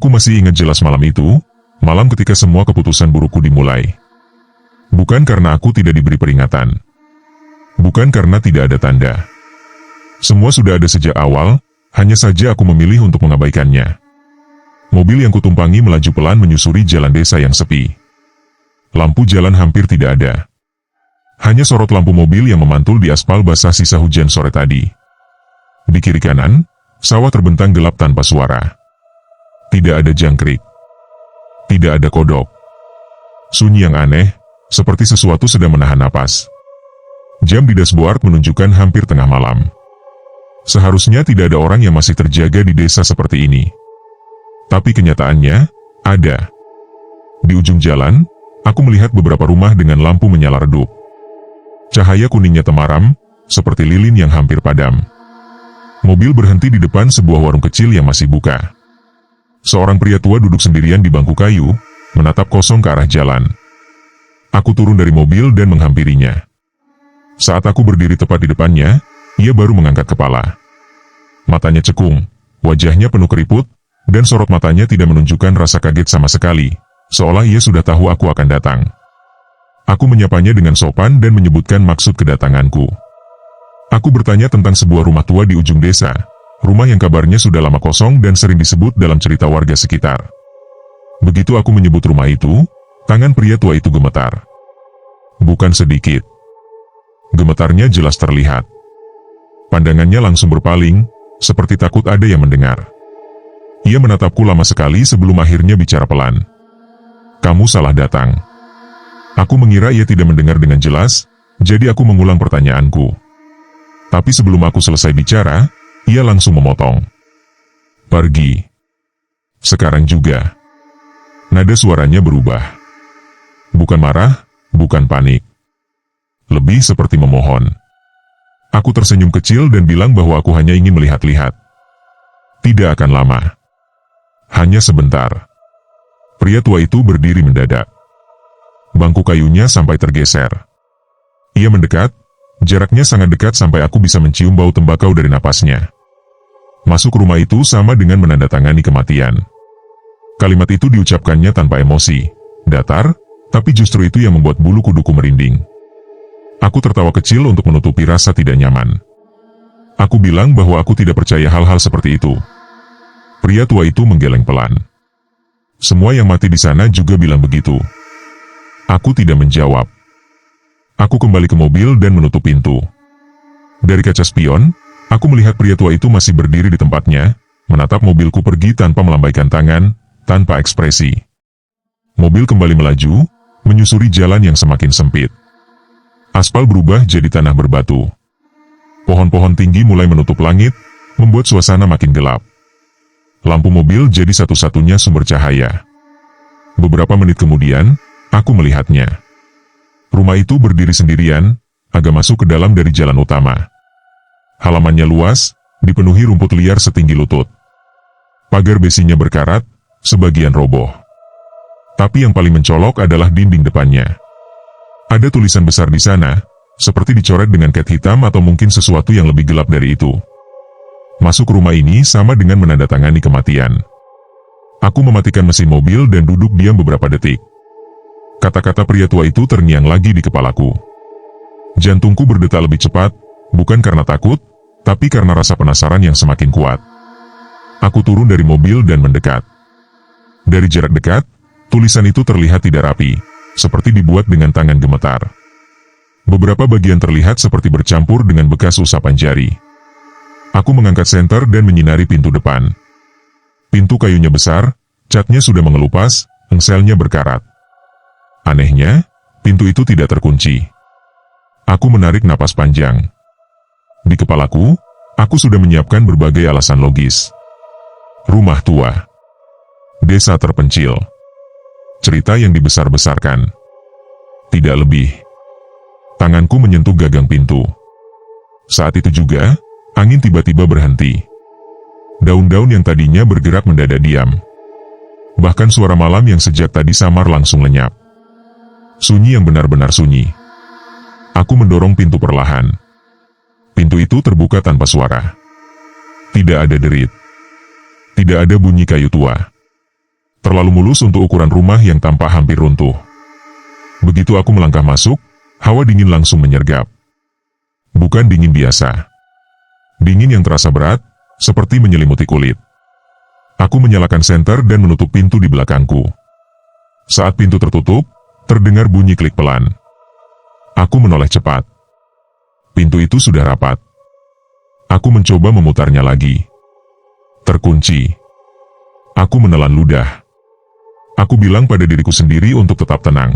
Aku masih ingat jelas malam itu, malam ketika semua keputusan burukku dimulai. Bukan karena aku tidak diberi peringatan. Bukan karena tidak ada tanda. Semua sudah ada sejak awal, hanya saja aku memilih untuk mengabaikannya. Mobil yang kutumpangi melaju pelan menyusuri jalan desa yang sepi. Lampu jalan hampir tidak ada. Hanya sorot lampu mobil yang memantul di aspal basah sisa hujan sore tadi. Di kiri kanan, sawah terbentang gelap tanpa suara. Tidak ada jangkrik. Tidak ada kodok. Sunyi yang aneh, seperti sesuatu sedang menahan napas. Jam di dashboard menunjukkan hampir tengah malam. Seharusnya tidak ada orang yang masih terjaga di desa seperti ini. Tapi kenyataannya, ada. Di ujung jalan, aku melihat beberapa rumah dengan lampu menyala redup. Cahaya kuningnya temaram, seperti lilin yang hampir padam. Mobil berhenti di depan sebuah warung kecil yang masih buka. Seorang pria tua duduk sendirian di bangku kayu, menatap kosong ke arah jalan. Aku turun dari mobil dan menghampirinya. Saat aku berdiri tepat di depannya, ia baru mengangkat kepala. Matanya cekung, wajahnya penuh keriput, dan sorot matanya tidak menunjukkan rasa kaget sama sekali, seolah ia sudah tahu aku akan datang. Aku menyapanya dengan sopan dan menyebutkan maksud kedatanganku. Aku bertanya tentang sebuah rumah tua di ujung desa, rumah yang kabarnya sudah lama kosong dan sering disebut dalam cerita warga sekitar. Begitu aku menyebut rumah itu, tangan pria tua itu gemetar. Bukan sedikit. Gemetarnya jelas terlihat. Pandangannya langsung berpaling, seperti takut ada yang mendengar. Ia menatapku lama sekali sebelum akhirnya bicara pelan. Kamu salah datang. Aku mengira ia tidak mendengar dengan jelas, jadi aku mengulang pertanyaanku. Tapi sebelum aku selesai bicara, ia langsung memotong. Pergi. Sekarang juga. Nada suaranya berubah. Bukan marah, bukan panik. Lebih seperti memohon. Aku tersenyum kecil dan bilang bahwa aku hanya ingin melihat-lihat. Tidak akan lama. Hanya sebentar. Pria tua itu berdiri mendadak. Bangku kayunya sampai tergeser. Ia mendekat, jaraknya sangat dekat sampai aku bisa mencium bau tembakau dari napasnya. Masuk rumah itu sama dengan menandatangani kematian. Kalimat itu diucapkannya tanpa emosi, datar, tapi justru itu yang membuat bulu kuduku merinding. Aku tertawa kecil untuk menutupi rasa tidak nyaman. Aku bilang bahwa aku tidak percaya hal-hal seperti itu. Pria tua itu menggeleng pelan. Semua yang mati di sana juga bilang begitu. Aku tidak menjawab. Aku kembali ke mobil dan menutup pintu. Dari kaca spion, aku melihat pria tua itu masih berdiri di tempatnya, menatap mobilku pergi tanpa melambaikan tangan, tanpa ekspresi. Mobil kembali melaju, menyusuri jalan yang semakin sempit. Aspal berubah jadi tanah berbatu. Pohon-pohon tinggi mulai menutup langit, membuat suasana makin gelap. Lampu mobil jadi satu-satunya sumber cahaya. Beberapa menit kemudian, aku melihatnya. Rumah itu berdiri sendirian, agak masuk ke dalam dari jalan utama. Halamannya luas, dipenuhi rumput liar setinggi lutut. Pagar besinya berkarat, sebagian roboh. Tapi yang paling mencolok adalah dinding depannya. Ada tulisan besar di sana, seperti dicoret dengan cat hitam atau mungkin sesuatu yang lebih gelap dari itu. Masuk rumah ini sama dengan menandatangani kematian. Aku mematikan mesin mobil dan duduk diam beberapa detik. Kata-kata pria tua itu terngiang lagi di kepalaku. Jantungku berdetak lebih cepat, bukan karena takut, tapi karena rasa penasaran yang semakin kuat. Aku turun dari mobil dan mendekat. Dari jarak dekat, tulisan itu terlihat tidak rapi, seperti dibuat dengan tangan gemetar. Beberapa bagian terlihat seperti bercampur dengan bekas usapan jari. Aku mengangkat senter dan menyinari pintu depan. Pintu kayunya besar, catnya sudah mengelupas, engselnya berkarat. Anehnya, pintu itu tidak terkunci. Aku menarik napas panjang. Di kepalaku, aku sudah menyiapkan berbagai alasan logis. Rumah tua. Desa terpencil. Cerita yang dibesar-besarkan. Tidak lebih. Tanganku menyentuh gagang pintu. Saat itu juga, angin tiba-tiba berhenti. Daun-daun yang tadinya bergerak mendadak diam. Bahkan suara malam yang sejak tadi samar langsung lenyap. Sunyi yang benar-benar sunyi. Aku mendorong pintu perlahan. Pintu itu terbuka tanpa suara. Tidak ada derit. Tidak ada bunyi kayu tua. Terlalu mulus untuk ukuran rumah yang tampak hampir runtuh. Begitu aku melangkah masuk, hawa dingin langsung menyergap. Bukan dingin biasa. Dingin yang terasa berat, seperti menyelimuti kulit. Aku menyalakan senter dan menutup pintu di belakangku. Saat pintu tertutup, terdengar bunyi klik pelan. Aku menoleh cepat. Pintu itu sudah rapat. Aku mencoba memutarnya lagi. Terkunci. Aku menelan ludah. Aku bilang pada diriku sendiri untuk tetap tenang.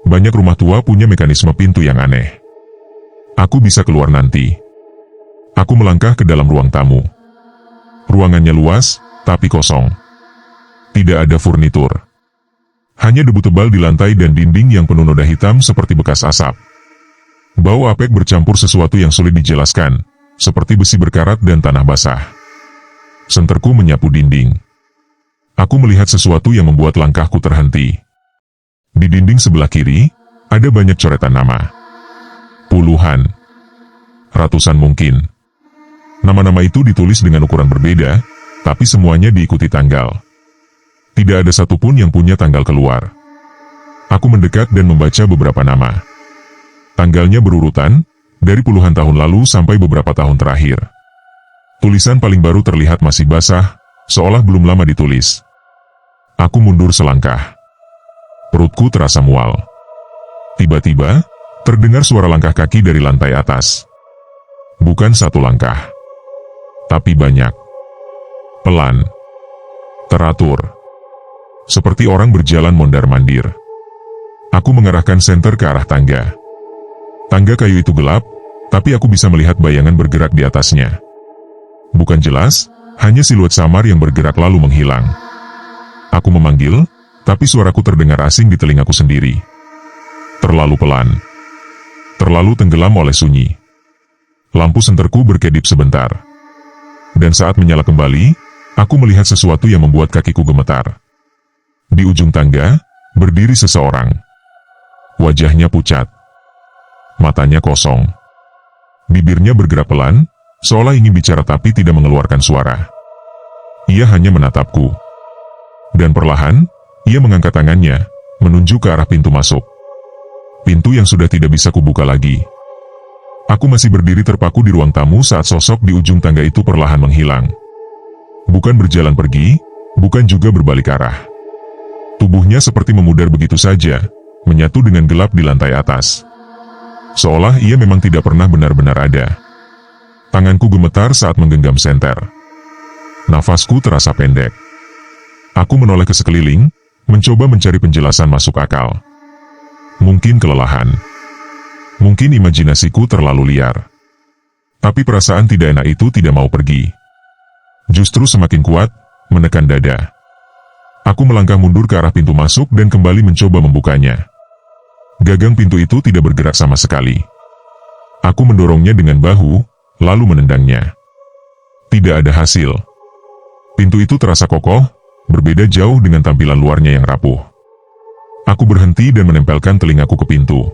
Banyak rumah tua punya mekanisme pintu yang aneh. Aku bisa keluar nanti. Aku melangkah ke dalam ruang tamu. Ruangannya luas, tapi kosong. Tidak ada furnitur. Hanya debu tebal di lantai dan dinding yang penuh noda hitam seperti bekas asap. Bau apek bercampur sesuatu yang sulit dijelaskan, seperti besi berkarat dan tanah basah. Senterku menyapu dinding. Aku melihat sesuatu yang membuat langkahku terhenti. Di dinding sebelah kiri, ada banyak coretan nama. Puluhan. Ratusan mungkin. Nama-nama itu ditulis dengan ukuran berbeda, tapi semuanya diikuti tanggal. Tidak ada satupun yang punya tanggal keluar. Aku mendekat dan membaca beberapa nama. Tanggalnya berurutan, dari puluhan tahun lalu sampai beberapa tahun terakhir. Tulisan paling baru terlihat masih basah, seolah belum lama ditulis. Aku mundur selangkah. Perutku terasa mual. Tiba-tiba, terdengar suara langkah kaki dari lantai atas. Bukan satu langkah, tapi banyak. Pelan. Teratur. Seperti orang berjalan mondar-mandir. Aku mengarahkan senter ke arah tangga. Tangga kayu itu gelap, tapi aku bisa melihat bayangan bergerak di atasnya. Bukan jelas, hanya siluet samar yang bergerak lalu menghilang. Aku memanggil, tapi suaraku terdengar asing di telingaku sendiri. Terlalu pelan. Terlalu tenggelam oleh sunyi. Lampu senterku berkedip sebentar. Dan saat menyala kembali, aku melihat sesuatu yang membuat kakiku gemetar. Di ujung tangga, berdiri seseorang. Wajahnya pucat. Matanya kosong. Bibirnya bergerak pelan, seolah ingin bicara tapi tidak mengeluarkan suara. Ia hanya menatapku. Dan perlahan, ia mengangkat tangannya, menunjuk ke arah pintu masuk. Pintu yang sudah tidak bisa kubuka lagi. Aku masih berdiri terpaku di ruang tamu saat sosok di ujung tangga itu perlahan menghilang. Bukan berjalan pergi, bukan juga berbalik arah. Tubuhnya seperti memudar begitu saja, menyatu dengan gelap di lantai atas. Seolah ia memang tidak pernah benar-benar ada. Tanganku gemetar saat menggenggam senter. Nafasku terasa pendek. Aku menoleh ke sekeliling, mencoba mencari penjelasan masuk akal. Mungkin kelelahan. Mungkin imajinasiku terlalu liar. Tapi perasaan tidak enak itu tidak mau pergi. Justru semakin kuat, menekan dada. Aku melangkah mundur ke arah pintu masuk dan kembali mencoba membukanya. Gagang pintu itu tidak bergerak sama sekali. Aku mendorongnya dengan bahu, lalu menendangnya. Tidak ada hasil. Pintu itu terasa kokoh, berbeda jauh dengan tampilan luarnya yang rapuh. Aku berhenti dan menempelkan telingaku ke pintu.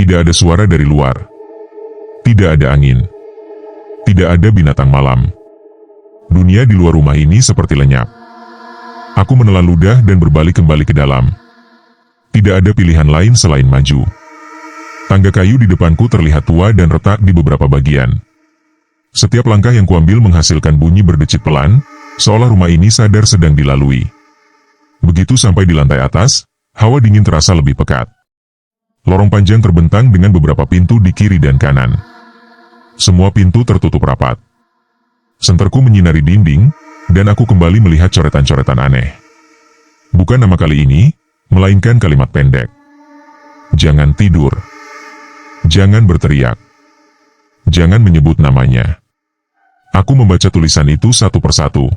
Tidak ada suara dari luar. Tidak ada angin. Tidak ada binatang malam. Dunia di luar rumah ini seperti lenyap. Aku menelan ludah dan berbalik kembali ke dalam. Tidak ada pilihan lain selain maju. Tangga kayu di depanku terlihat tua dan retak di beberapa bagian. Setiap langkah yang kuambil menghasilkan bunyi berdecit pelan, seolah rumah ini sadar sedang dilalui. Begitu sampai di lantai atas, hawa dingin terasa lebih pekat. Lorong panjang terbentang dengan beberapa pintu di kiri dan kanan. Semua pintu tertutup rapat. Senterku menyinari dinding, dan aku kembali melihat coretan-coretan aneh. Bukan nama kali ini, melainkan kalimat pendek. Jangan tidur. Jangan berteriak. Jangan menyebut namanya. Aku membaca tulisan itu satu persatu.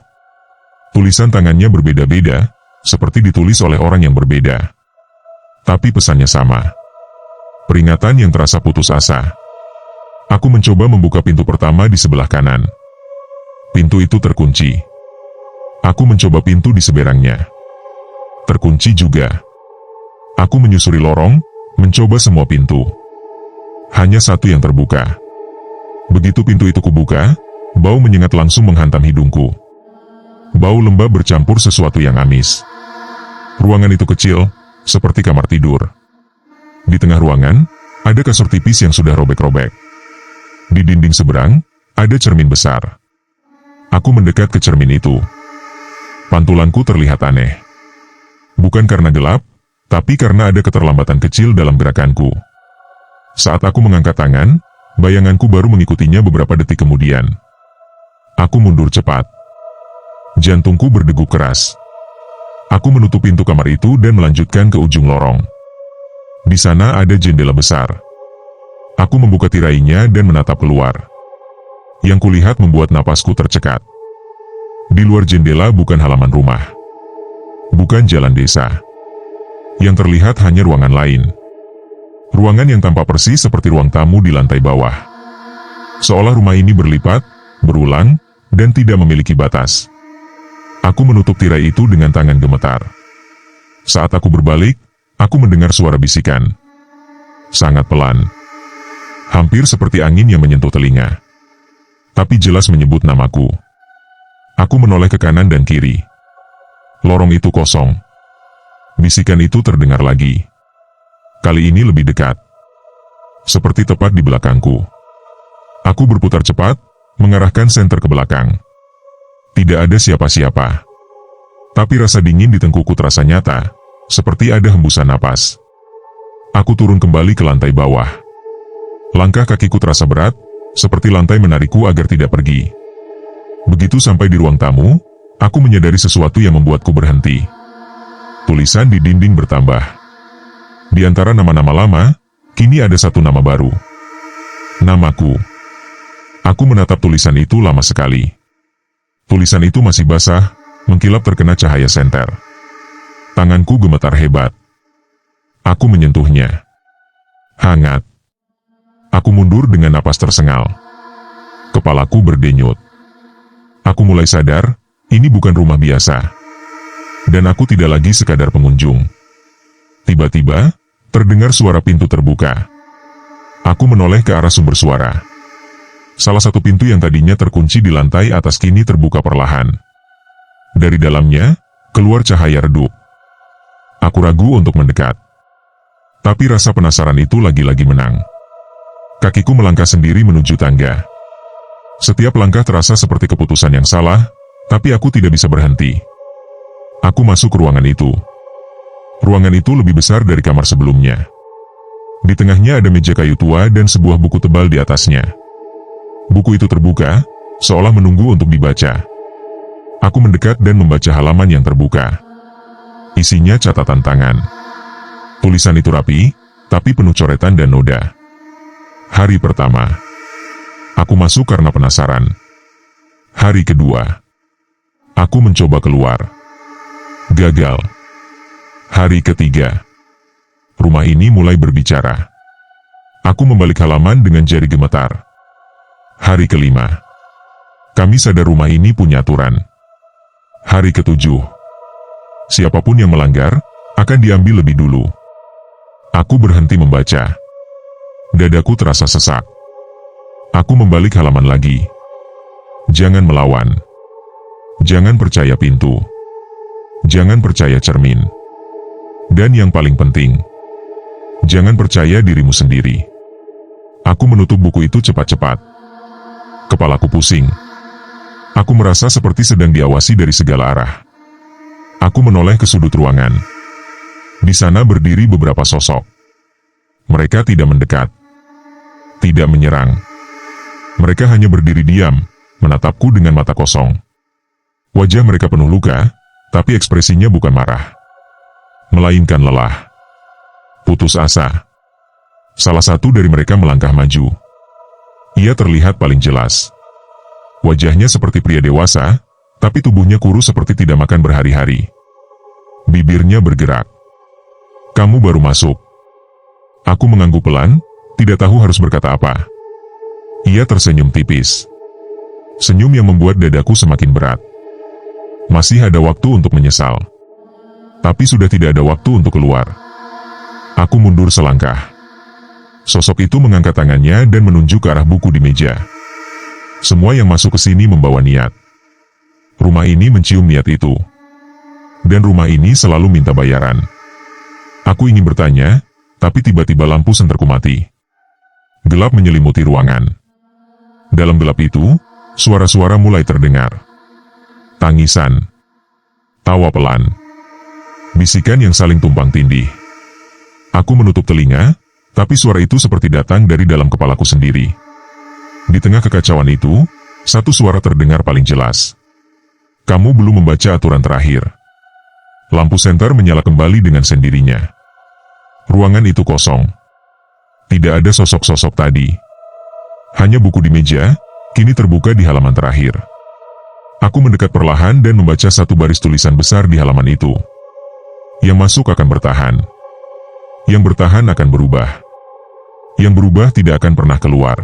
Tulisan tangannya berbeda-beda, seperti ditulis oleh orang yang berbeda. Tapi pesannya sama. Peringatan yang terasa putus asa. Aku mencoba membuka pintu pertama di sebelah kanan. Pintu itu terkunci. Aku mencoba pintu di seberangnya. Terkunci juga. Aku menyusuri lorong, mencoba semua pintu. Hanya satu yang terbuka. Begitu pintu itu kubuka, bau menyengat langsung menghantam hidungku. Bau lembab bercampur sesuatu yang amis. Ruangan itu kecil, seperti kamar tidur. Di tengah ruangan, ada kasur tipis yang sudah robek-robek. Di dinding seberang, ada cermin besar. Aku mendekat ke cermin itu. Pantulanku terlihat aneh. Bukan karena gelap, tapi karena ada keterlambatan kecil dalam gerakanku. Saat aku mengangkat tangan, bayanganku baru mengikutinya beberapa detik kemudian. Aku mundur cepat. Jantungku berdegup keras. Aku menutup pintu kamar itu dan melanjutkan ke ujung lorong. Di sana ada jendela besar. Aku membuka tirainya dan menatap keluar. Yang kulihat membuat napasku tercekat. Di luar jendela bukan halaman rumah. Bukan jalan desa. Yang terlihat hanya ruangan lain. Ruangan yang tampak persis seperti ruang tamu di lantai bawah. Seolah rumah ini berlipat, berulang, dan tidak memiliki batas. Aku menutup tirai itu dengan tangan gemetar. Saat aku berbalik, aku mendengar suara bisikan. Sangat pelan. Hampir seperti angin yang menyentuh telinga. Tapi jelas menyebut namaku. Aku menoleh ke kanan dan kiri. Lorong itu kosong. Bisikan itu terdengar lagi. Kali ini lebih dekat. Seperti tepat di belakangku. Aku berputar cepat, mengarahkan senter ke belakang. Tidak ada siapa-siapa. Tapi rasa dingin di tengkukku terasa nyata, seperti ada hembusan napas. Aku turun kembali ke lantai bawah. Langkah kakiku terasa berat, seperti lantai menarikku agar tidak pergi. Begitu sampai di ruang tamu, aku menyadari sesuatu yang membuatku berhenti. Tulisan di dinding bertambah. Di antara nama-nama lama, kini ada satu nama baru. Namaku. Aku menatap tulisan itu lama sekali. Tulisan itu masih basah, mengkilap terkena cahaya senter. Tanganku gemetar hebat. Aku menyentuhnya. Hangat. Aku mundur dengan napas tersengal. Kepalaku berdenyut. Aku mulai sadar, ini bukan rumah biasa. Dan aku tidak lagi sekadar pengunjung. Tiba-tiba, terdengar suara pintu terbuka. Aku menoleh ke arah sumber suara. Salah satu pintu yang tadinya terkunci di lantai atas kini terbuka perlahan. Dari dalamnya, keluar cahaya redup. Aku ragu untuk mendekat. Tapi rasa penasaran itu lagi-lagi menang. Kakiku melangkah sendiri menuju tangga. Setiap langkah terasa seperti keputusan yang salah, tapi aku tidak bisa berhenti. Aku masuk ke ruangan itu. Ruangan itu lebih besar dari kamar sebelumnya. Di tengahnya ada meja kayu tua dan sebuah buku tebal di atasnya. Buku itu terbuka, seolah menunggu untuk dibaca. Aku mendekat dan membaca halaman yang terbuka. Isinya catatan tangan. Tulisan itu rapi, tapi penuh coretan dan noda. Hari pertama. Aku masuk karena penasaran. Hari kedua. Aku mencoba keluar. Gagal. Hari ketiga. Rumah ini mulai berbicara. Aku membalik halaman dengan jari gemetar. Hari kelima. Kami sadar rumah ini punya aturan. Hari ketujuh. Siapapun yang melanggar, akan diambil lebih dulu. Aku berhenti membaca. Dadaku terasa sesak. Aku membalik halaman lagi. Jangan melawan. Jangan percaya pintu. Jangan percaya cermin. Dan yang paling penting, jangan percaya dirimu sendiri. Aku menutup buku itu cepat-cepat. Kepalaku pusing. Aku merasa seperti sedang diawasi dari segala arah. Aku menoleh ke sudut ruangan. Di sana berdiri beberapa sosok. Mereka tidak mendekat. Tidak menyerang. Mereka hanya berdiri diam, menatapku dengan mata kosong. Wajah mereka penuh luka, tapi ekspresinya bukan marah. Melainkan lelah. Putus asa. Salah satu dari mereka melangkah maju. Ia terlihat paling jelas. Wajahnya seperti pria dewasa, tapi tubuhnya kurus seperti tidak makan berhari-hari. Bibirnya bergerak. Kamu baru masuk. Aku mengangguk pelan, tidak tahu harus berkata apa. Ia tersenyum tipis. Senyum yang membuat dadaku semakin berat. Masih ada waktu untuk menyesal. Tapi sudah tidak ada waktu untuk keluar. Aku mundur selangkah. Sosok itu mengangkat tangannya dan menunjuk ke arah buku di meja. Semua yang masuk ke sini membawa niat. Rumah ini mencium niat itu. Dan rumah ini selalu minta bayaran. Aku ingin bertanya, tapi tiba-tiba lampu senterku mati. Gelap menyelimuti ruangan. Dalam gelap itu, suara-suara mulai terdengar. Tangisan. Tawa pelan. Bisikan yang saling tumpang tindih. Aku menutup telinga, tapi suara itu seperti datang dari dalam kepalaku sendiri. Di tengah kekacauan itu, satu suara terdengar paling jelas. Kamu belum membaca aturan terakhir. Lampu senter menyala kembali dengan sendirinya. Ruangan itu kosong. Tidak ada sosok-sosok tadi. Hanya buku di meja, kini terbuka di halaman terakhir. Aku mendekat perlahan dan membaca satu baris tulisan besar di halaman itu. Yang masuk akan bertahan. Yang bertahan akan berubah. Yang berubah tidak akan pernah keluar.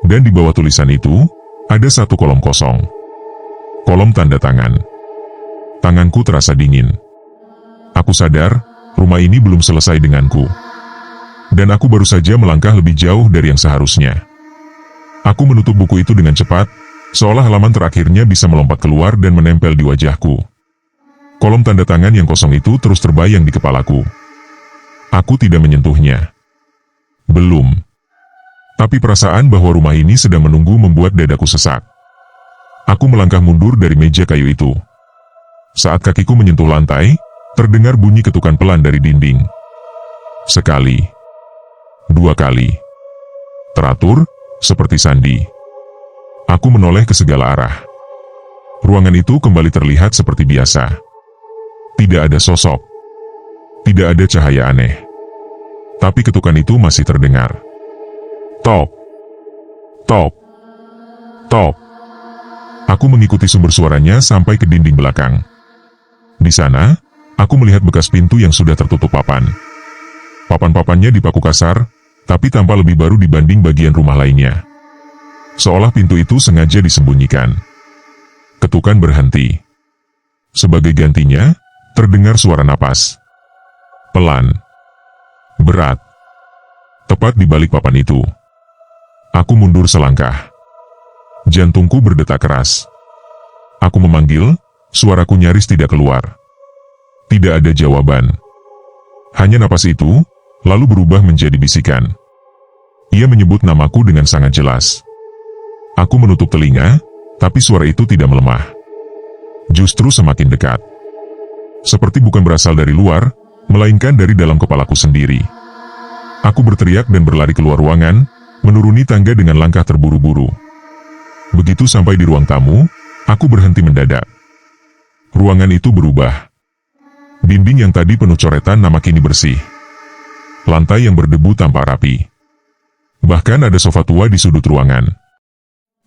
Dan di bawah tulisan itu, ada satu kolom kosong. Kolom tanda tangan. Tanganku terasa dingin. Aku sadar, rumah ini belum selesai denganku. Dan aku baru saja melangkah lebih jauh dari yang seharusnya. Aku menutup buku itu dengan cepat, seolah halaman terakhirnya bisa melompat keluar dan menempel di wajahku. Kolom tanda tangan yang kosong itu terus terbayang di kepalaku. Aku tidak menyentuhnya. Belum. Tapi perasaan bahwa rumah ini sedang menunggu membuat dadaku sesak. Aku melangkah mundur dari meja kayu itu. Saat kakiku menyentuh lantai, terdengar bunyi ketukan pelan dari dinding. Sekali. Dua kali. Teratur, seperti sandi. Aku menoleh ke segala arah. Ruangan itu kembali terlihat seperti biasa. Tidak ada sosok. Tidak ada cahaya aneh. Tapi ketukan itu masih terdengar. Tok. Tok. Tok. Aku mengikuti sumber suaranya sampai ke dinding belakang. Di sana, aku melihat bekas pintu yang sudah tertutup papan. Papan-papannya dipaku kasar, tapi tampak lebih baru dibanding bagian rumah lainnya. Seolah pintu itu sengaja disembunyikan. Ketukan berhenti. Sebagai gantinya, terdengar suara napas. Pelan. Berat. Tepat di balik papan itu. Aku mundur selangkah. Jantungku berdetak keras. Aku memanggil, suaraku nyaris tidak keluar. Tidak ada jawaban. Hanya napas itu, lalu berubah menjadi bisikan. Ia menyebut namaku dengan sangat jelas. Aku menutup telinga, tapi suara itu tidak melemah. Justru semakin dekat. Seperti bukan berasal dari luar, melainkan dari dalam kepalaku sendiri. Aku berteriak dan berlari keluar ruangan, menuruni tangga dengan langkah terburu-buru. Begitu sampai di ruang tamu, aku berhenti mendadak. Ruangan itu berubah. Dinding yang tadi penuh coretan nama kini bersih. Lantai yang berdebu tampak rapi. Bahkan ada sofa tua di sudut ruangan.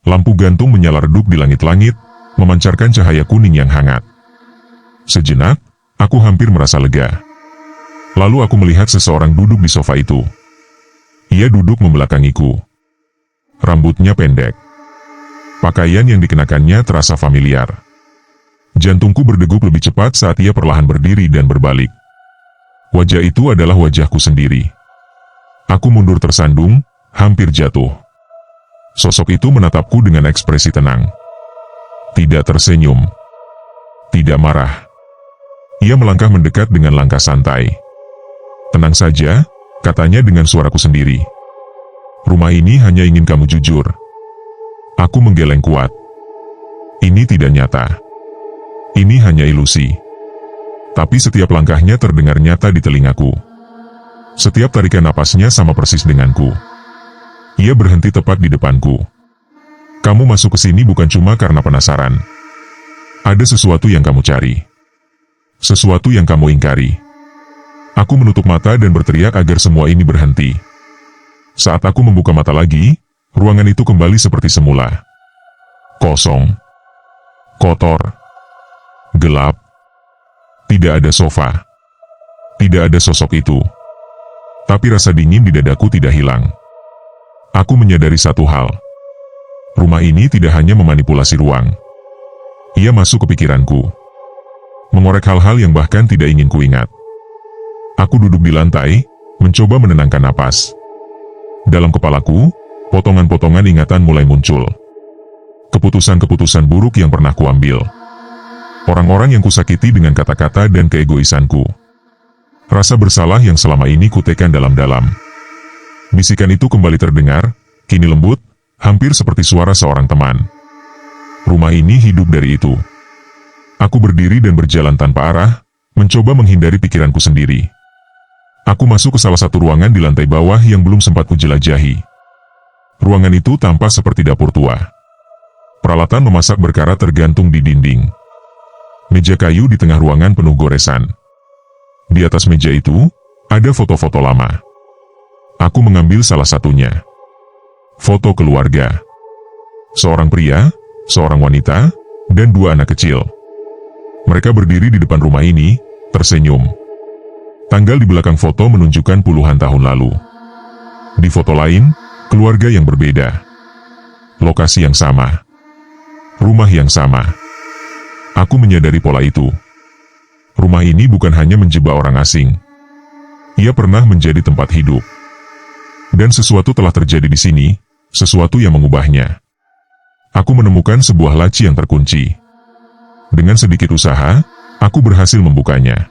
Lampu gantung menyala redup di langit-langit, memancarkan cahaya kuning yang hangat. Sejenak, aku hampir merasa lega. Lalu aku melihat seseorang duduk di sofa itu. Ia duduk membelakangiku. Rambutnya pendek. Pakaian yang dikenakannya terasa familiar. Jantungku berdegup lebih cepat saat ia perlahan berdiri dan berbalik. Wajah itu adalah wajahku sendiri. Aku mundur tersandung, hampir jatuh. Sosok itu menatapku dengan ekspresi tenang. Tidak tersenyum. Tidak marah. Ia melangkah mendekat dengan langkah santai. Tenang saja, katanya dengan suaraku sendiri. Rumah ini hanya ingin kamu jujur. Aku menggeleng kuat. Ini tidak nyata. Ini hanya ilusi. Tapi setiap langkahnya terdengar nyata di telingaku. Setiap tarikan napasnya sama persis denganku. Ia berhenti tepat di depanku. Kamu masuk ke sini bukan cuma karena penasaran. Ada sesuatu yang kamu cari. Sesuatu yang kamu ingkari. Aku menutup mata dan berteriak agar semua ini berhenti. Saat aku membuka mata lagi, ruangan itu kembali seperti semula. Kosong. Kotor. Gelap. Tidak ada sofa. Tidak ada sosok itu. Tapi rasa dingin di dadaku tidak hilang. Aku menyadari satu hal. Rumah ini tidak hanya memanipulasi ruang. Ia masuk ke pikiranku. Mengorek hal-hal yang bahkan tidak ingin kuingat. Aku duduk di lantai, mencoba menenangkan napas. Dalam kepalaku, potongan-potongan ingatan mulai muncul. keputusan-keputusan buruk yang pernah kuambil. Orang-orang yang kusakiti dengan kata-kata dan keegoisanku. Rasa bersalah yang selama ini kutekan dalam-dalam. Bisikan itu kembali terdengar, kini lembut, hampir seperti suara seorang teman. Rumah ini hidup dari itu. Aku berdiri dan berjalan tanpa arah, mencoba menghindari pikiranku sendiri. Aku masuk ke salah satu ruangan di lantai bawah yang belum sempat kujelajahi. Ruangan itu tampak seperti dapur tua. Peralatan memasak berkarat tergantung di dinding. Meja kayu di tengah ruangan penuh goresan. Di atas meja itu, ada foto-foto lama. Aku mengambil salah satunya. Foto keluarga. Seorang pria, seorang wanita, dan dua anak kecil. Mereka berdiri di depan rumah ini, tersenyum. Tanggal di belakang foto menunjukkan puluhan tahun lalu. Di foto lain, keluarga yang berbeda. Lokasi yang sama. Rumah yang sama. Aku menyadari pola itu. Rumah ini bukan hanya menjebak orang asing. Ia pernah menjadi tempat hidup. Dan sesuatu telah terjadi di sini, sesuatu yang mengubahnya. Aku menemukan sebuah laci yang terkunci. Dengan sedikit usaha, aku berhasil membukanya.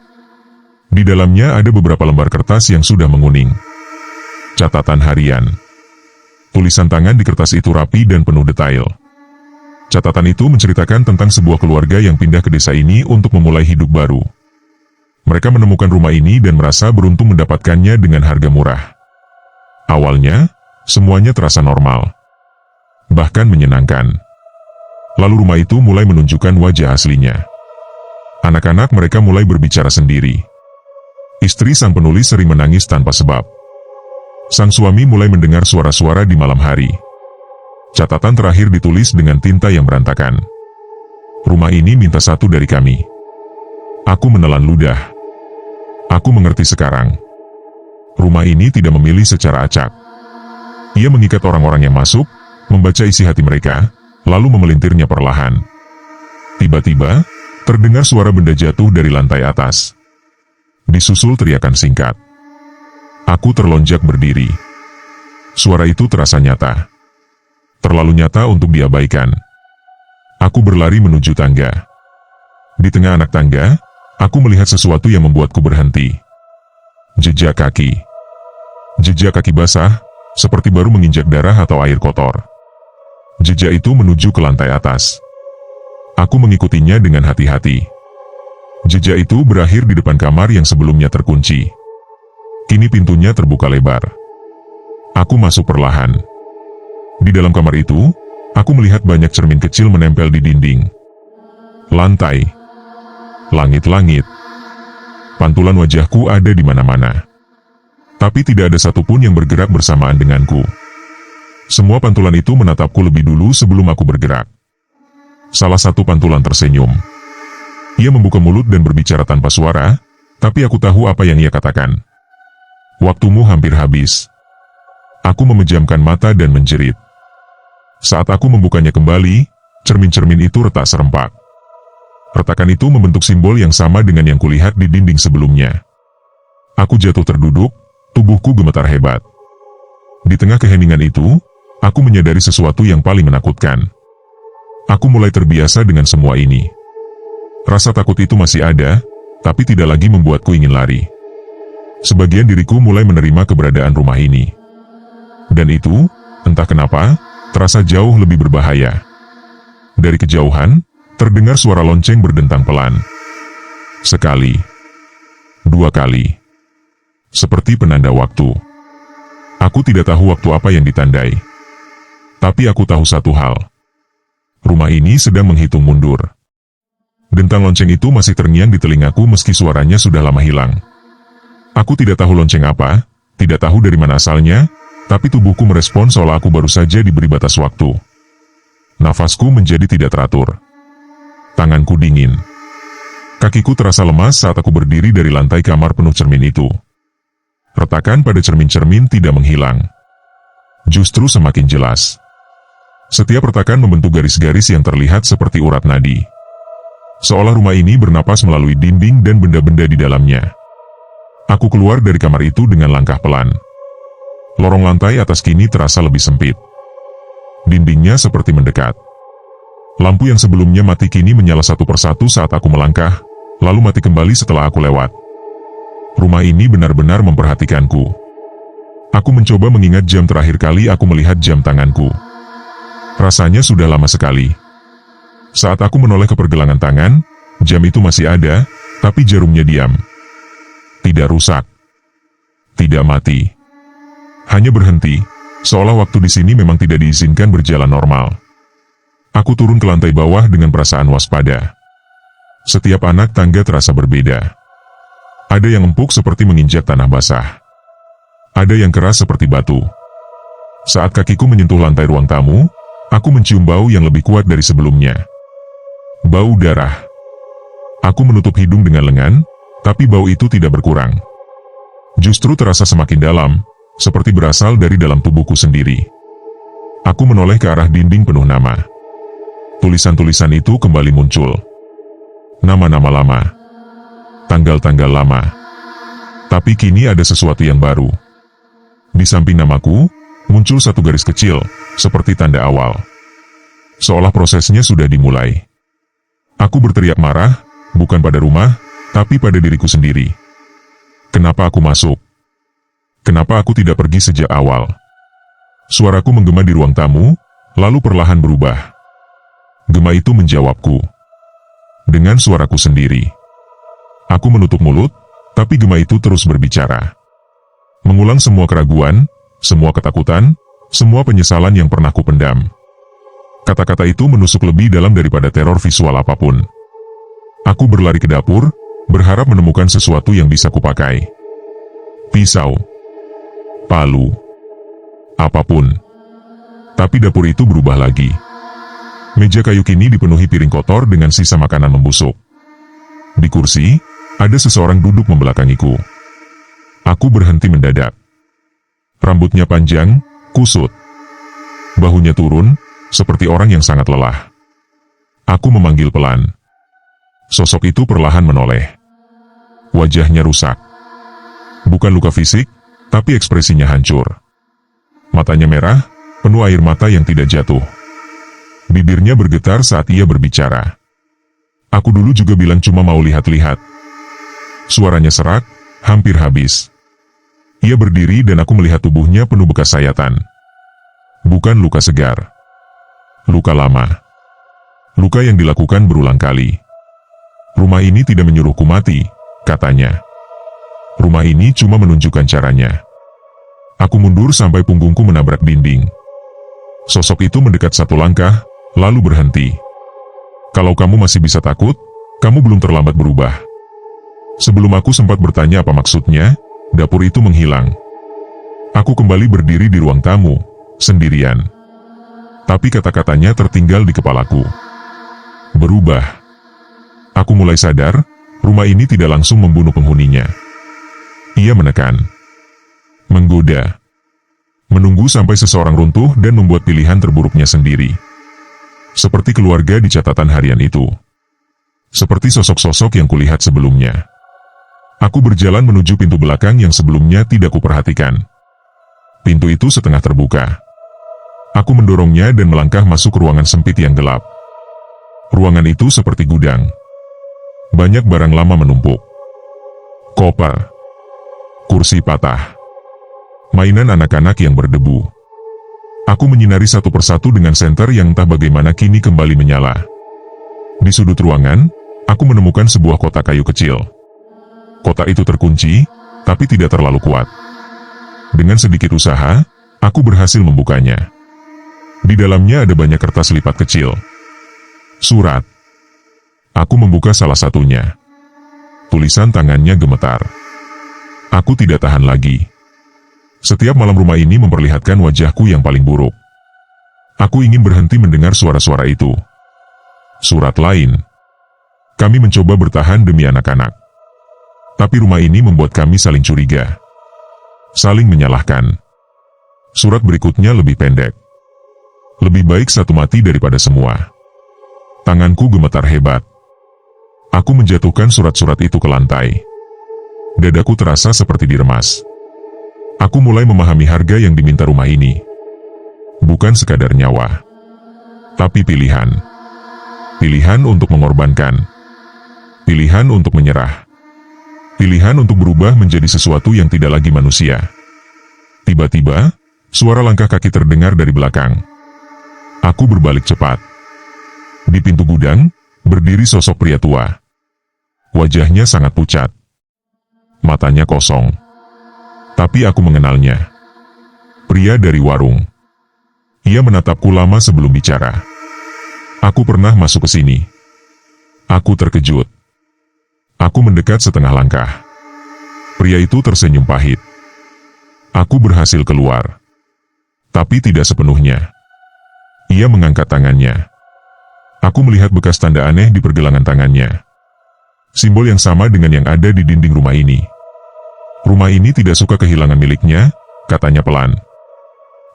Di dalamnya ada beberapa lembar kertas yang sudah menguning. Catatan harian. Tulisan tangan di kertas itu rapi dan penuh detail. Catatan itu menceritakan tentang sebuah keluarga yang pindah ke desa ini untuk memulai hidup baru. Mereka menemukan rumah ini dan merasa beruntung mendapatkannya dengan harga murah. Awalnya, semuanya terasa normal. Bahkan menyenangkan. Lalu rumah itu mulai menunjukkan wajah aslinya. Anak-anak mereka mulai berbicara sendiri. Istri sang penulis sering menangis tanpa sebab. Sang suami mulai mendengar suara-suara di malam hari. Catatan terakhir ditulis dengan tinta yang berantakan. Rumah ini minta satu dari kami. Aku menelan ludah. Aku mengerti sekarang. Rumah ini tidak memilih secara acak. Ia mengikat orang-orang yang masuk, membaca isi hati mereka, lalu memelintirnya perlahan. Tiba-tiba, terdengar suara benda jatuh dari lantai atas. Disusul teriakan singkat. Aku terlonjak berdiri. Suara itu terasa nyata. Terlalu nyata untuk diabaikan. Aku berlari menuju tangga. Di tengah anak tangga, aku melihat sesuatu yang membuatku berhenti. Jejak kaki. Jejak kaki basah, seperti baru menginjak darah atau air kotor. Jejak itu menuju ke lantai atas. Aku mengikutinya dengan hati-hati. Jejak itu berakhir di depan kamar yang sebelumnya terkunci. Kini pintunya terbuka lebar. Aku masuk perlahan. Di dalam kamar itu, aku melihat banyak cermin kecil menempel di dinding. Lantai. Langit-langit. Pantulan wajahku ada di mana-mana. Tapi tidak ada satupun yang bergerak bersamaan denganku. Semua pantulan itu menatapku lebih dulu sebelum aku bergerak. Salah satu pantulan tersenyum. Ia membuka mulut dan berbicara tanpa suara, tapi aku tahu apa yang ia katakan. Waktumu hampir habis. Aku memejamkan mata dan menjerit. Saat aku membukanya kembali, cermin-cermin itu retak serempak. Retakan itu membentuk simbol yang sama dengan yang kulihat di dinding sebelumnya. Aku jatuh terduduk, tubuhku gemetar hebat. Di tengah keheningan itu, aku menyadari sesuatu yang paling menakutkan. Aku mulai terbiasa dengan semua ini. Rasa takut itu masih ada, tapi tidak lagi membuatku ingin lari. Sebagian diriku mulai menerima keberadaan rumah ini. Dan itu, entah kenapa, terasa jauh lebih berbahaya. Dari kejauhan, terdengar suara lonceng berdentang pelan. Sekali. Dua kali. Seperti penanda waktu. Aku tidak tahu waktu apa yang ditandai. Tapi aku tahu satu hal. Rumah ini sedang menghitung mundur. Dentang lonceng itu masih terngiang di telingaku meski suaranya sudah lama hilang. Aku tidak tahu lonceng apa, tidak tahu dari mana asalnya, tapi tubuhku merespon seolah aku baru saja diberi batas waktu. Nafasku menjadi tidak teratur. Tanganku dingin. Kakiku terasa lemas saat aku berdiri dari lantai kamar penuh cermin itu. Retakan pada cermin-cermin tidak menghilang. Justru semakin jelas. Setiap retakan membentuk garis-garis yang terlihat seperti urat nadi. Seolah rumah ini bernapas melalui dinding dan benda-benda di dalamnya. Aku keluar dari kamar itu dengan langkah pelan. Lorong lantai atas kini terasa lebih sempit. Dindingnya seperti mendekat. Lampu yang sebelumnya mati kini menyala satu persatu saat aku melangkah, lalu mati kembali setelah aku lewat. Rumah ini benar-benar memperhatikanku. Aku mencoba mengingat jam terakhir kali aku melihat jam tanganku. Rasanya sudah lama sekali. Saat aku menoleh ke pergelangan tangan, jam itu masih ada, tapi jarumnya diam. Tidak rusak. Tidak mati. Hanya berhenti, seolah waktu di sini memang tidak diizinkan berjalan normal. Aku turun ke lantai bawah dengan perasaan waspada. Setiap anak tangga terasa berbeda. Ada yang empuk seperti menginjak tanah basah. Ada yang keras seperti batu. Saat kakiku menyentuh lantai ruang tamu, aku mencium bau yang lebih kuat dari sebelumnya. Bau darah. Aku menutup hidung dengan lengan, tapi bau itu tidak berkurang. Justru terasa semakin dalam, seperti berasal dari dalam tubuhku sendiri. Aku menoleh ke arah dinding penuh nama. Tulisan-tulisan itu kembali muncul. Nama-nama lama. Tanggal-tanggal lama. Tapi kini ada sesuatu yang baru. Di samping namaku, muncul satu garis kecil, seperti tanda awal. Seolah prosesnya sudah dimulai. Aku berteriak marah, bukan pada rumah, tapi pada diriku sendiri. Kenapa aku masuk? Kenapa aku tidak pergi sejak awal? Suaraku menggema di ruang tamu, lalu perlahan berubah. Gema itu menjawabku. Dengan suaraku sendiri. Aku menutup mulut, tapi gema itu terus berbicara. Mengulang semua keraguan, semua ketakutan, semua penyesalan yang pernah kupendam. Kata-kata itu menusuk lebih dalam daripada teror visual apapun. Aku berlari ke dapur, berharap menemukan sesuatu yang bisa kupakai. Pisau. Palu. Apapun. Tapi dapur itu berubah lagi. Meja kayu kini dipenuhi piring kotor dengan sisa makanan membusuk. Di kursi, ada seseorang duduk membelakangiku. Aku berhenti mendadak. Rambutnya panjang, kusut. Bahunya turun, seperti orang yang sangat lelah. Aku memanggil pelan. Sosok itu perlahan menoleh. Wajahnya rusak. Bukan luka fisik, tapi ekspresinya hancur. Matanya merah, penuh air mata yang tidak jatuh. Bibirnya bergetar saat ia berbicara. Aku dulu juga bilang cuma mau lihat-lihat. Suaranya serak, hampir habis. Ia berdiri dan aku melihat tubuhnya penuh bekas sayatan. Bukan luka segar. Luka lama. Luka yang dilakukan berulang kali. Rumah ini tidak menyuruhku mati, katanya. Rumah ini cuma menunjukkan caranya. Aku mundur sampai punggungku menabrak dinding. Sosok itu mendekat satu langkah, lalu berhenti. Kalau kamu masih bisa takut, kamu belum terlambat berubah. Sebelum aku sempat bertanya apa maksudnya, dapur itu menghilang. Aku kembali berdiri di ruang tamu, sendirian. Tapi kata-katanya tertinggal di kepalaku. Berubah. Aku mulai sadar, rumah ini tidak langsung membunuh penghuninya. Ia menekan. Menggoda. Menunggu sampai seseorang runtuh dan membuat pilihan terburuknya sendiri. Seperti keluarga di catatan harian itu. Seperti sosok-sosok yang kulihat sebelumnya. Aku berjalan menuju pintu belakang yang sebelumnya tidak kuperhatikan. Pintu itu setengah terbuka. Aku mendorongnya dan melangkah masuk ke ruangan sempit yang gelap. Ruangan itu seperti gudang. Banyak barang lama menumpuk. Koper. Kursi patah. Mainan anak-anak yang berdebu. Aku menyinari satu persatu dengan senter yang entah bagaimana kini kembali menyala. Di sudut ruangan, aku menemukan sebuah kotak kayu kecil. Kotak itu terkunci, tapi tidak terlalu kuat. Dengan sedikit usaha, aku berhasil membukanya. Di dalamnya ada banyak kertas lipat kecil. Surat. Aku membuka salah satunya. Tulisan tangannya gemetar. Aku tidak tahan lagi. Setiap malam rumah ini memperlihatkan wajahku yang paling buruk. Aku ingin berhenti mendengar suara-suara itu. Surat lain. Kami mencoba bertahan demi anak-anak. Tapi rumah ini membuat kami saling curiga. Saling menyalahkan. Surat berikutnya lebih pendek. Lebih baik satu mati daripada semua. Tanganku gemetar hebat. Aku menjatuhkan surat-surat itu ke lantai. Dadaku terasa seperti diremas. Aku mulai memahami harga yang diminta rumah ini. Bukan sekadar nyawa, tapi pilihan. Pilihan untuk mengorbankan. Pilihan untuk menyerah. Pilihan untuk berubah menjadi sesuatu yang tidak lagi manusia. Tiba-tiba, suara langkah kaki terdengar dari belakang. Aku berbalik cepat. Di pintu gudang, berdiri sosok pria tua. Wajahnya sangat pucat. Matanya kosong. Tapi aku mengenalnya. Pria dari warung. Ia menatapku lama sebelum bicara. Aku pernah masuk ke sini. Aku terkejut. Aku mendekat setengah langkah. Pria itu tersenyum pahit. Aku berhasil keluar. Tapi tidak sepenuhnya. Ia mengangkat tangannya. Aku melihat bekas tanda aneh di pergelangan tangannya. Simbol yang sama dengan yang ada di dinding rumah ini. Rumah ini tidak suka kehilangan miliknya, katanya pelan.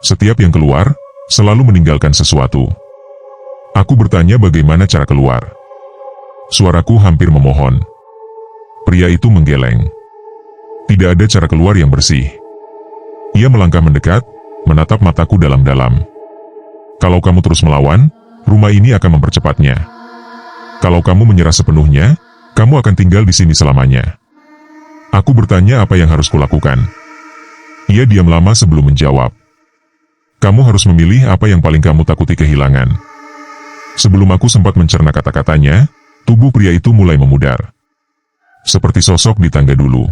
Setiap yang keluar, selalu meninggalkan sesuatu. Aku bertanya bagaimana cara keluar. Suaraku hampir memohon. Pria itu menggeleng. Tidak ada cara keluar yang bersih. Ia melangkah mendekat, menatap mataku dalam-dalam. Kalau kamu terus melawan, rumah ini akan mempercepatnya. Kalau kamu menyerah sepenuhnya, kamu akan tinggal di sini selamanya. Aku bertanya apa yang harus kulakukan. Ia diam lama sebelum menjawab. Kamu harus memilih apa yang paling kamu takuti kehilangan. Sebelum aku sempat mencerna kata-katanya, tubuh pria itu mulai memudar. Seperti sosok di tangga dulu.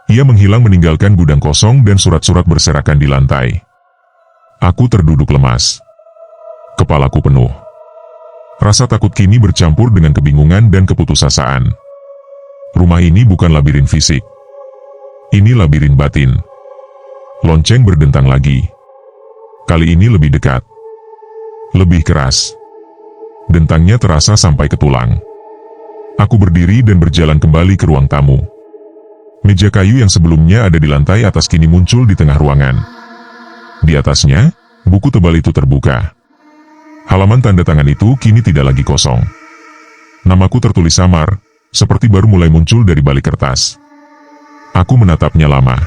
Ia menghilang meninggalkan gudang kosong dan surat-surat berserakan di lantai. Aku terduduk lemas. Kepalaku penuh. Rasa takut kini bercampur dengan kebingungan dan keputusasaan. Rumah ini bukan labirin fisik. Ini labirin batin. Lonceng berdentang lagi. Kali ini lebih dekat. Lebih keras. Dentangnya terasa sampai ke tulang. Aku berdiri dan berjalan kembali ke ruang tamu. Meja kayu yang sebelumnya ada di lantai atas kini muncul di tengah ruangan. Di atasnya, buku tebal itu terbuka. Halaman tanda tangan itu kini tidak lagi kosong. Namaku tertulis samar, seperti baru mulai muncul dari balik kertas. Aku menatapnya lama.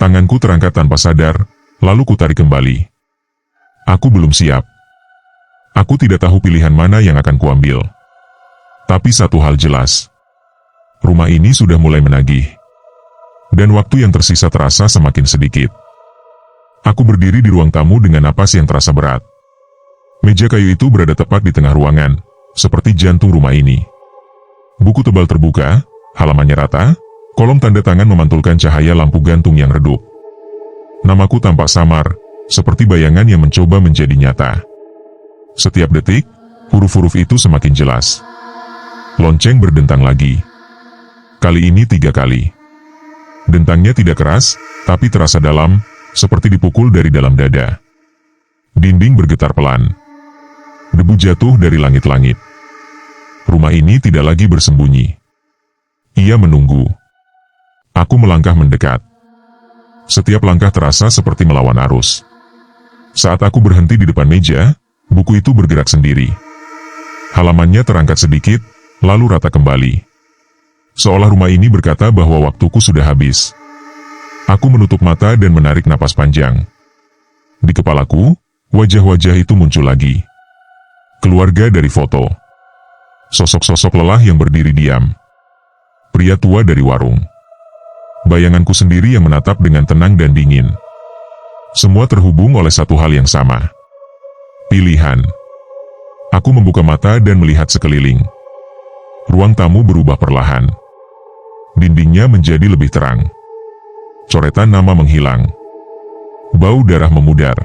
Tanganku terangkat tanpa sadar, lalu kutarik kembali. Aku belum siap. Aku tidak tahu pilihan mana yang akan kuambil. Tapi satu hal jelas. Rumah ini sudah mulai menagih. Dan waktu yang tersisa terasa semakin sedikit. Aku berdiri di ruang tamu dengan napas yang terasa berat. Meja kayu itu berada tepat di tengah ruangan, seperti jantung rumah ini. Buku tebal terbuka, halamannya rata, kolom tanda tangan memantulkan cahaya lampu gantung yang redup. Namaku tampak samar, seperti bayangan yang mencoba menjadi nyata. Setiap detik, huruf-huruf itu semakin jelas. Lonceng berdentang lagi. Kali ini 3 kali. Dentangnya tidak keras, tapi terasa dalam, seperti dipukul dari dalam dada. Dinding bergetar pelan. Debu jatuh dari langit-langit. Rumah ini tidak lagi bersembunyi. Ia menunggu. Aku melangkah mendekat. Setiap langkah terasa seperti melawan arus. Saat aku berhenti di depan meja, buku itu bergerak sendiri. Halamannya terangkat sedikit, lalu rata kembali. Seolah rumah ini berkata bahwa waktuku sudah habis. Aku menutup mata dan menarik napas panjang. Di kepalaku, wajah-wajah itu muncul lagi. Keluarga dari foto. Sosok-sosok lelah yang berdiri diam. Pria tua dari warung. Bayanganku sendiri yang menatap dengan tenang dan dingin. Semua terhubung oleh satu hal yang sama. Pilihan. Aku membuka mata dan melihat sekeliling. Ruang tamu berubah perlahan. Dindingnya menjadi lebih terang. Coretan nama menghilang. Bau darah memudar.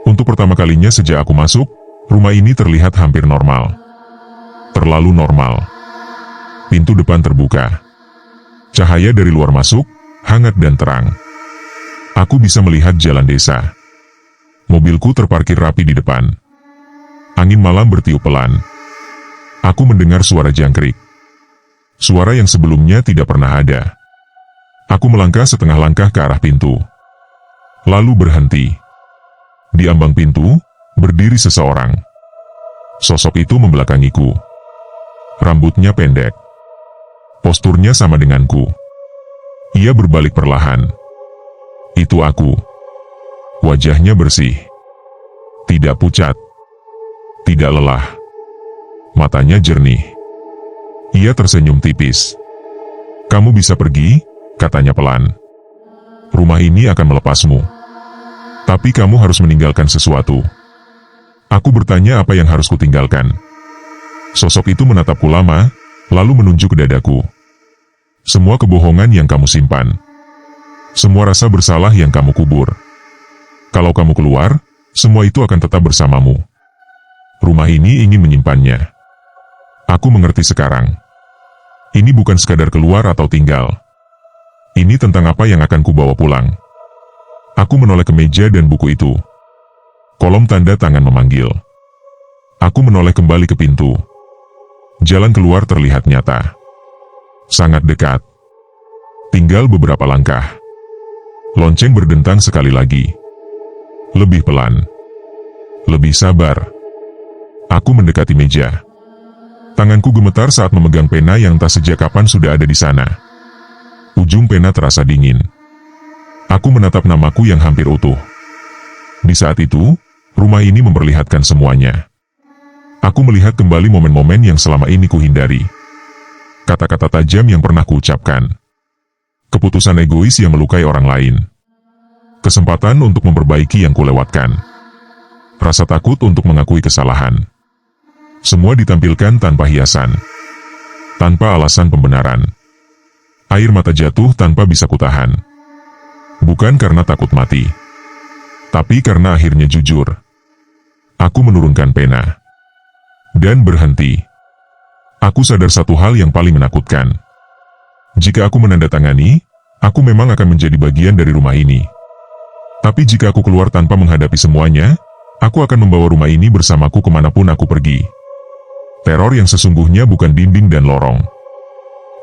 Untuk pertama kalinya sejak aku masuk, rumah ini terlihat hampir normal. Terlalu normal. Pintu depan terbuka. Cahaya dari luar masuk, hangat dan terang. Aku bisa melihat jalan desa. Mobilku terparkir rapi di depan. Angin malam bertiup pelan. Aku mendengar suara jangkrik. Suara yang sebelumnya tidak pernah ada. Aku melangkah setengah langkah ke arah pintu. Lalu berhenti. Di ambang pintu, berdiri seseorang. Sosok itu membelakangiku. Rambutnya pendek. Posturnya sama denganku. Ia berbalik perlahan. Itu aku. Wajahnya bersih. Tidak pucat. Tidak lelah. Matanya jernih. Ia tersenyum tipis. "Kamu bisa pergi," katanya pelan. "Rumah ini akan melepasmu. Tapi kamu harus meninggalkan sesuatu." Aku bertanya apa yang harus kutinggalkan. Sosok itu menatapku lama, lalu menunjuk ke dadaku. "Semua kebohongan yang kamu simpan. Semua rasa bersalah yang kamu kubur. Kalau kamu keluar, semua itu akan tetap bersamamu. Rumah ini ingin menyimpannya." Aku mengerti sekarang. Ini bukan sekadar keluar atau tinggal. Ini tentang apa yang akan kubawa pulang. Aku menoleh ke meja dan buku itu. Kolom tanda tangan memanggil. Aku menoleh kembali ke pintu. Jalan keluar terlihat nyata. Sangat dekat. Tinggal beberapa langkah. Lonceng berdentang sekali lagi. Lebih pelan. Lebih sabar. Aku mendekati meja. Tanganku gemetar saat memegang pena yang tak sejak kapan sudah ada di sana. Ujung pena terasa dingin. Aku menatap namaku yang hampir utuh. Di saat itu, rumah ini memperlihatkan semuanya. Aku melihat kembali momen-momen yang selama ini kuhindari. Kata-kata tajam yang pernah kuucapkan. Keputusan egois yang melukai orang lain. Kesempatan untuk memperbaiki yang kulewatkan. Rasa takut untuk mengakui kesalahan. Semua ditampilkan tanpa hiasan. Tanpa alasan pembenaran. Air mata jatuh tanpa bisa kutahan. Bukan karena takut mati. Tapi karena akhirnya jujur. Aku menurunkan pena. Dan berhenti. Aku sadar satu hal yang paling menakutkan. Jika aku menandatangani, aku memang akan menjadi bagian dari rumah ini. Tapi jika aku keluar tanpa menghadapi semuanya, aku akan membawa rumah ini bersamaku kemanapun aku pergi. Teror yang sesungguhnya bukan dinding dan lorong.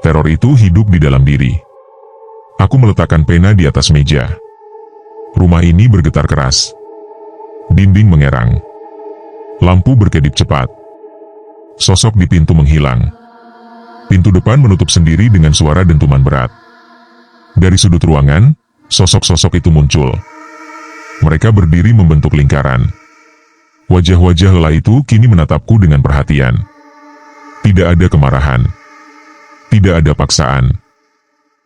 Teror itu hidup di dalam diri. Aku meletakkan pena di atas meja. Rumah ini bergetar keras. Dinding mengerang. Lampu berkedip cepat. Sosok di pintu menghilang. Pintu depan menutup sendiri dengan suara dentuman berat. Dari sudut ruangan, sosok-sosok itu muncul. Mereka berdiri membentuk lingkaran. Wajah-wajah lelah itu kini menatapku dengan perhatian. Tidak ada kemarahan. Tidak ada paksaan.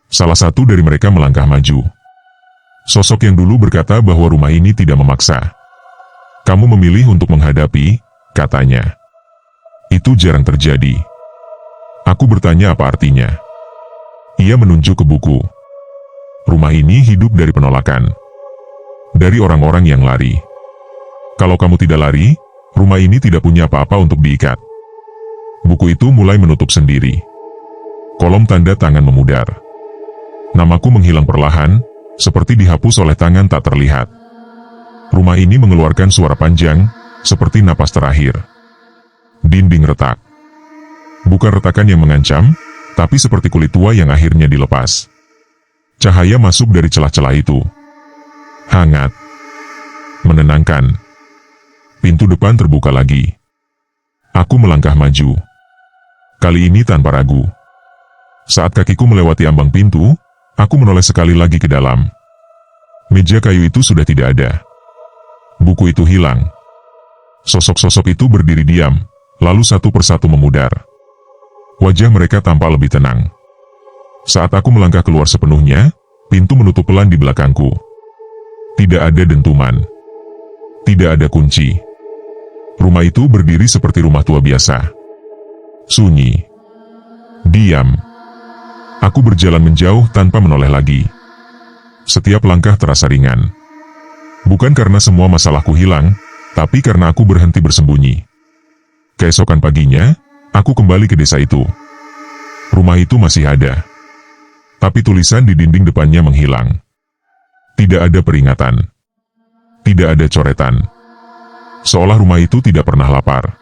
Salah satu dari mereka melangkah maju. Sosok yang dulu berkata bahwa rumah ini tidak memaksa. "Kamu memilih untuk menghadapi," katanya. "Itu jarang terjadi." Aku bertanya apa artinya. Ia menunjuk ke buku. Rumah ini hidup dari penolakan. Dari orang-orang yang lari. Kalau kamu tidak lari, rumah ini tidak punya apa-apa untuk diikat. Buku itu mulai menutup sendiri. Kolom tanda tangan memudar. Namaku menghilang perlahan, seperti dihapus oleh tangan tak terlihat. Rumah ini mengeluarkan suara panjang, seperti napas terakhir. Dinding retak. Bukan retakan yang mengancam, tapi seperti kulit tua yang akhirnya dilepas. Cahaya masuk dari celah-celah itu. Hangat. Menenangkan. Pintu depan terbuka lagi. Aku melangkah maju. Kali ini tanpa ragu. Saat kakiku melewati ambang pintu, aku menoleh sekali lagi ke dalam. Meja kayu itu sudah tidak ada. Buku itu hilang. Sosok-sosok itu berdiri diam, lalu satu persatu memudar. Wajah mereka tampak lebih tenang. Saat aku melangkah keluar sepenuhnya, pintu menutup pelan di belakangku. Tidak ada dentuman. Tidak ada kunci. Rumah itu berdiri seperti rumah tua biasa. Sunyi. Diam. Aku berjalan menjauh tanpa menoleh lagi. Setiap langkah terasa ringan. Bukan karena semua masalahku hilang, tapi karena aku berhenti bersembunyi. Keesokan paginya, aku kembali ke desa itu. Rumah itu masih ada. Tapi tulisan di dinding depannya menghilang. Tidak ada peringatan. Tidak ada coretan. Seolah rumah itu tidak pernah lapar.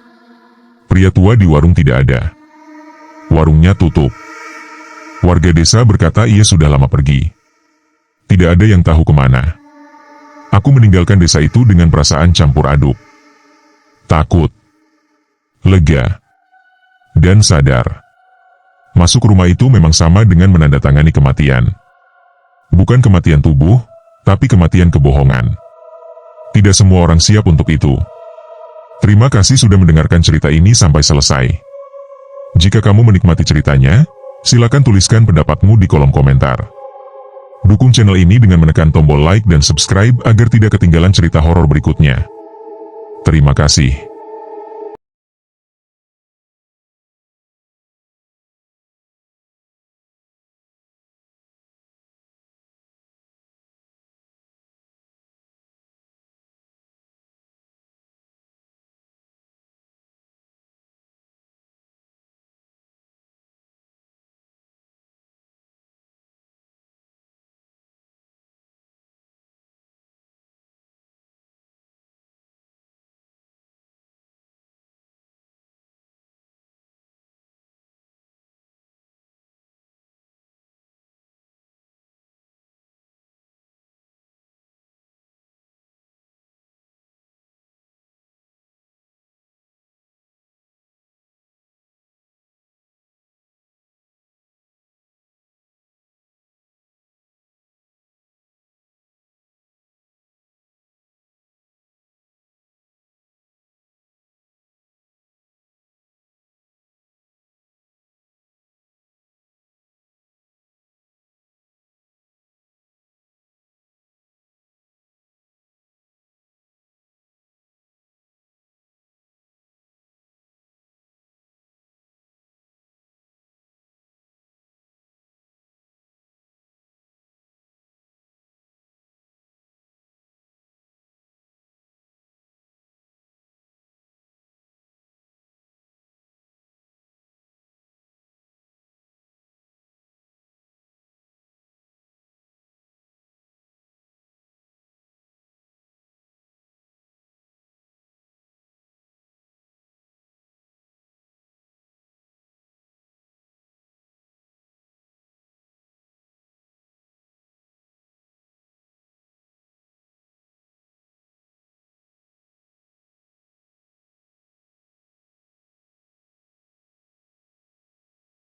Pria tua di warung tidak ada. Warungnya tutup. Warga desa berkata ia sudah lama pergi. Tidak ada yang tahu kemana. Aku meninggalkan desa itu dengan perasaan campur aduk. Takut. Lega. Dan sadar. Masuk rumah itu memang sama dengan menandatangani kematian. Bukan kematian tubuh, tapi kematian kebohongan. Tidak semua orang siap untuk itu. Terima kasih sudah mendengarkan cerita ini sampai selesai. Jika kamu menikmati ceritanya, silakan tuliskan pendapatmu di kolom komentar. Dukung channel ini dengan menekan tombol like dan subscribe agar tidak ketinggalan cerita horor berikutnya. Terima kasih.